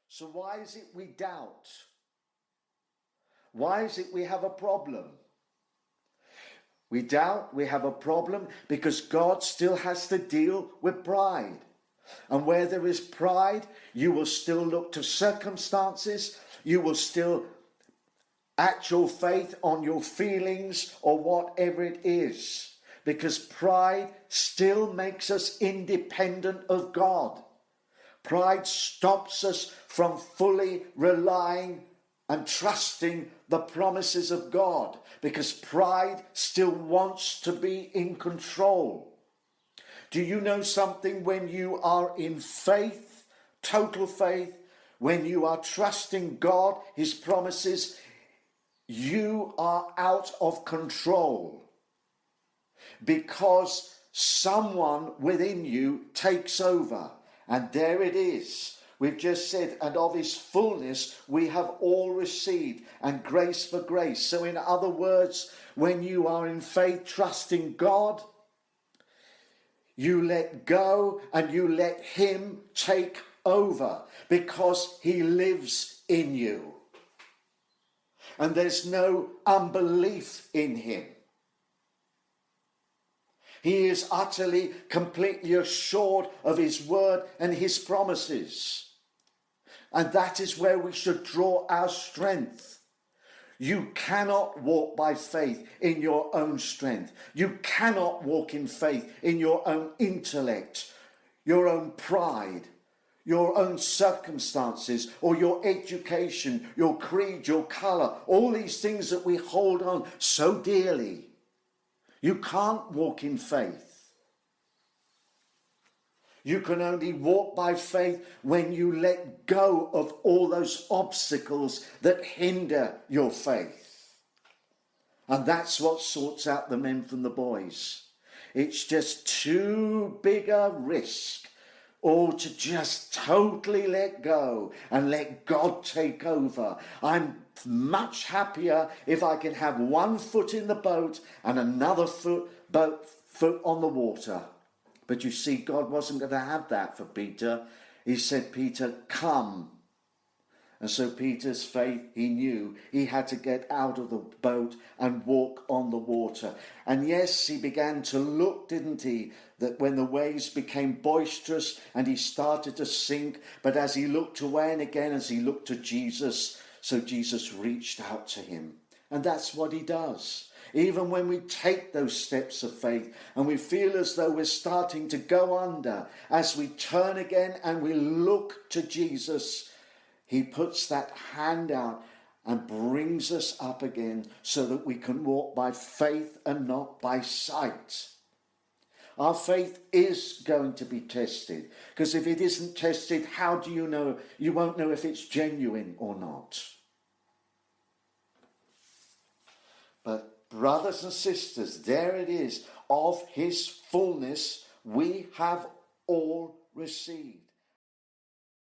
So why is it we doubt? Why is it we have a problem? We doubt, we have a problem because God still has to deal with pride. And where there is pride, you will still look to circumstances, you will still act your faith on your feelings or whatever it is. Because pride still makes us independent of God. Pride stops us from fully relying and trusting the promises of God, because pride still wants to be in control. Do you know something? When you are in faith, total faith, when you are trusting God, his promises, you are out of control, because someone within you takes over. And there it is. We've just said, and of his fullness we have all received, and grace for grace. So in other words, when you are in faith trusting God, you let go and you let him take over, because he lives in you. And there's no unbelief in him. He is utterly, completely assured of his word and his promises. And that is where we should draw our strength. You cannot walk by faith in your own strength. You cannot walk in faith in your own intellect, your own pride, your own circumstances, or your education, your creed, your colour, all these things that we hold on so dearly. You can't walk in faith. You can only walk by faith when you let go of all those obstacles that hinder your faith. And that's what sorts out the men from the boys. It's just too big a risk, or to just totally let go and let God take over. I'm much happier if I can have one foot in the boat and another foot on the water. But you see, God wasn't going to have that for Peter. He said, Peter, come. And so Peter's faith, he knew he had to get out of the boat and walk on the water. And yes, he began to look, didn't he, that when the waves became boisterous and he started to sink. But as he looked away, and again as he looked to Jesus, so Jesus reached out to him. And that's what he does. Even when we take those steps of faith and we feel as though we're starting to go under, as we turn again and we look to Jesus, he puts that hand out and brings us up again so that we can walk by faith and not by sight. Our faith is going to be tested, because if it isn't tested, how do you know? You won't know if it's genuine or not. But brothers and sisters, there it is. Of his fullness we have all received.